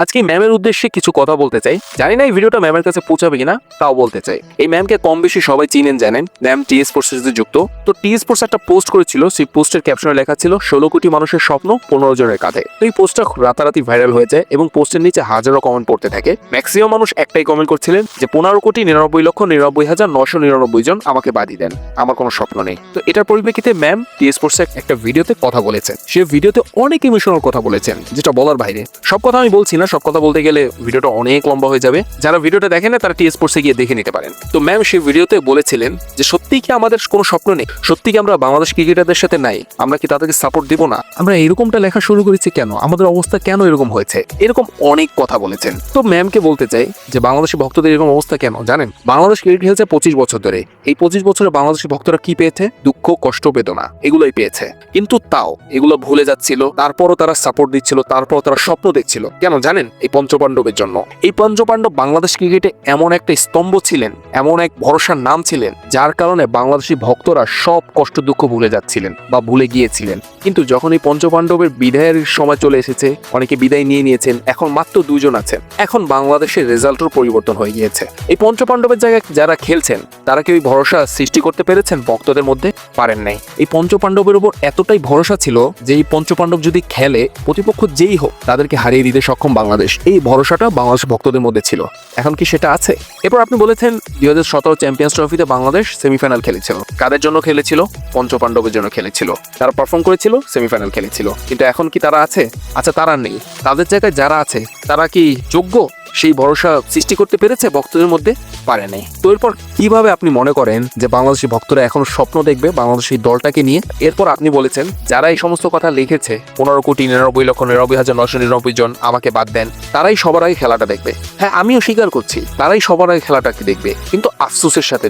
আজকে ম্যামের উদ্দেশ্যে কিছু কথা বলতে চাই। জানি না এই ভিডিওটা ম্যামের কাছে পৌঁছাবে কিনা, তাও বলতে চাই। এই ম্যামকে কম বেশি সবাই চিনেন জানেন। ম্যাম টি স্পোর্টসের সাথে যুক্ত। তো টি স্পোর্টস একটা পোস্ট করেছিল, সেই পোস্টের ক্যাপশনে লেখা ছিল 16 কোটি মানুষের স্বপ্ন 15 জনের কাঁধে। তো এই পোস্টটা রাতারাতি ভাইরাল হয়ে যায় এবং পোস্টের নিচে হাজারো কমেন্ট পড়তে থাকে। ম্যাক্সিমাম মানুষ একটাই কমেন্ট করছিলেন যে 15,99,99,999 জন আমাকে বাদই দেন, আমার কোনো স্বপ্ন নেই। তো এটার পরিপ্রেক্ষিতে ম্যাম টি স্পোর্টসের একটা ভিডিওতে কথা বলেছেন। সে ভিডিওতে অনেক ইমোশনাল কথা বলেছেন, যেটা বলার বাইরে। সব কথা আমি বলছি না, সব কথা বলতে গেলে ভিডিওটা অনেক লম্বা হয়ে যাবে। যারা ভিডিওটা দেখেন না তারা টি স্পোর্টসে গিয়ে দেখে নিতে পারেন। তো ম্যাম সেই ভিডিওতে বলেছিলেন যে সত্যি কি আমাদের কোনো স্বপ্ন নেই, সত্যি কি আমরা বাংলাদেশ ক্রিকেটারদের সাথে নাই, আমরা কি তাদেরকে সাপোর্ট দিব না, আমরা এরকমটা লেখা শুরু করেছি কেন, আমাদের অবস্থা কেন এরকম হয়েছে, এরকম অনেক কথা বলেছেন। তো ম্যামকে বলতে চাই যে বাংলাদেশি ভক্তদের এরকম অবস্থা কেন জানেন? বাংলাদেশ ক্রিকেট খেলছে 25 বছর ধরে। এই 25 বছরে বাংলাদেশি ভক্তরা কি পেয়েছে? দুঃখ, কষ্ট, বেদনা, এগুলোই পেয়েছে। কিন্তু তাও এগুলো ভুলে যাচ্ছিল, তারপরও তারা সাপোর্ট দিচ্ছিল, তারপরও তারা স্বপ্ন দেখছিল। কেন জানেন? এই পঞ্চপাণ্ডবের জন্য। এই পঞ্চপাণ্ডব বাংলাদেশ ক্রিকেটে এমন একটা স্তম্ভ ছিলেন, এমন এক ভরসার নাম ছিলেন, যার কারণে বাংলাদেশি ভক্তরা সব কষ্ট দুঃখ ভুলে যাচ্ছিলেন বা ভুলে গিয়েছিলেন। কিন্তু যখন এই পঞ্চপাণ্ডবের বিদায়ের সময় চলে এসেছে, অনেকে বিদায় নিয়ে নিয়েছেন, এখন মাত্র 2 জন আছেন। এখন বাংলাদেশের রেজাল্টের পরিবর্তন হয়ে গিয়েছে। এই পঞ্চপাণ্ডবের জায়গায় যারা খেলছেন তারা কি ওই ভরসা সৃষ্টি করতে পেরেছেন ভক্তদের মধ্যে? পারেন নাই। এই পঞ্চপাণ্ডবের উপর এতটাই ভরসা ছিল যে এই পঞ্চপাণ্ডব যদি খেলে, প্রতিপক্ষ যেই হোক তাদেরকে হারিয়ে দিতে সক্ষম বাংলাদেশ। এই ভরসাটা বাংলাদেশ ভক্তদের মধ্যে ছিল। এখন কি সেটা আছে? এরপর আপনি বলেছেন 2017 চ্যাম্পিয়ন্স ট্রফিতে বাংলাদেশ সেমিফাইনাল খেলেছিল। কাদের জন্য খেলেছিল? পঞ্চপাণ্ডবের জন্য খেলেছিল। তারা পারফর্ম করেছিল, সেমিফাইনাল খেলেছিল। কিন্তু এখন কি তারা আছে? আচ্ছা, তারা নেই। তাদের জায়গায় যারা আছে তারা কি যোগ্য সেই ভরসা সৃষ্টি করতে পেরেছে ভক্তদের মধ্যে? পারে নাই। তো এরপর কিভাবে আপনি মনে করেন যে বাংলাদেশি ভক্তরা এখন স্বপ্ন দেখবে বাংলাদেশি দলটাকে নিয়ে? এরপর আপনি বলেছেন যারা এই সমস্ত কথা লিখেছে 15,99,99,999 জন আমাকে বাদ দেন, তারাই সবার আগে খেলাটা দেখবে। হ্যাঁ, আমিও স্বীকার করছি তারাই সবার আগে খেলাটাকে দেখবে, কিন্তু আফসোসের সাথে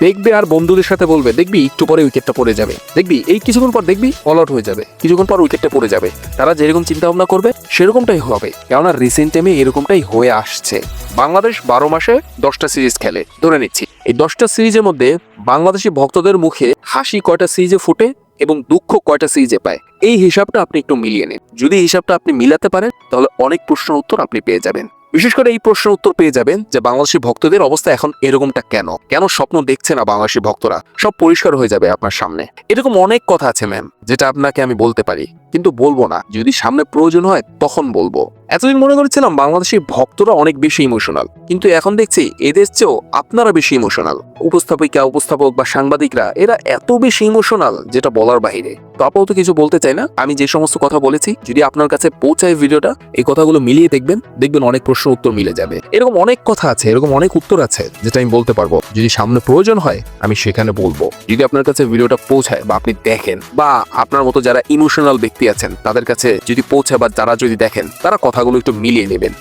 দেখবে আর বন্ধুদের সাথে বলবে দেখবি একটু পরে উইকেটটা পড়ে যাবে, দেখবি এই কিছুক্ষণ পর দেখবি অল আউট হয়ে যাবে, কিছুক্ষণ পর উইকেটটা পড়ে যাবে। তারা যেরকম চিন্তা ভাবনা করবে সেরকমটাই হবে, কেননা রিসেন্ট টাইমে এরকমটাই হয়ে আসছে। বাংলাদেশ 12 মাসে 10টা সিরিজ খেলে, ধরে নিচ্ছি এই 10টা সিরিজের মধ্যে বাংলাদেশি ভক্তদের মুখে হাসি কয়টা সিরিজে ফুটে এবং দুঃখ কয়টা সিরিজে পায়, এই হিসাবটা আপনি একটু মিলিয়ে নিন। যদি হিসাবটা আপনি মিলাতে পারেন তাহলে অনেক প্রশ্নের উত্তর আপনি পেয়ে যাবেন। বিশেষ করে এই প্রশ্নের উত্তর পেয়ে যাবেন যে বাংলাদেশি ভক্তদের অবস্থা এখন এরকমটা কেন, কেন স্বপ্ন দেখছে না বাংলাদেশি ভক্তরা, সব পরিষ্কার হয়ে যাবে আপনার সামনে। এরকম অনেক কথা আছে ম্যাম, যেটা আপনাকে আমি বলতে পারি, কিন্তু বলবো না। যদি সামনে প্রয়োজন হয় তখন বলবো। এতদিন মনে করেছিলাম বাংলাদেশি ভক্তরা অনেক বেশি ইমোশনাল, কিন্তু এখন দেখছি এদের চেয়েও আপনারা বেশি ইমোশনাল। উপস্থাপক বা সাংবাদিকরা এরা এত বেশি ইমোশনাল যেটা বলার বাইরে। তো আপাতত কিছু বলতে চাই না। আমি যে সমস্ত কথা বলেছি যদি আপনার কাছে পৌঁছায় ভিডিওটা, এই কথাগুলো মিলিয়ে দেখবেন অনেক প্রশ্ন উত্তর মিলে যাবে। এরকম অনেক কথা আছে, এরকম অনেক উত্তর আছে যেটা আমি বলতে পারবো। যদি সামনে প্রয়োজন হয় আমি সেখানে বলবো। যদি আপনার কাছে ভিডিওটা পৌঁছায় বা আপনি দেখেন, বা আপনার মতো যারা ইমোশনাল ব্যক্তি আছেন তাদের কাছে যদি পৌঁছায় বা যারা যদি দেখেন, তারা কথাগুলো একটু মিলিয়ে নেবেন।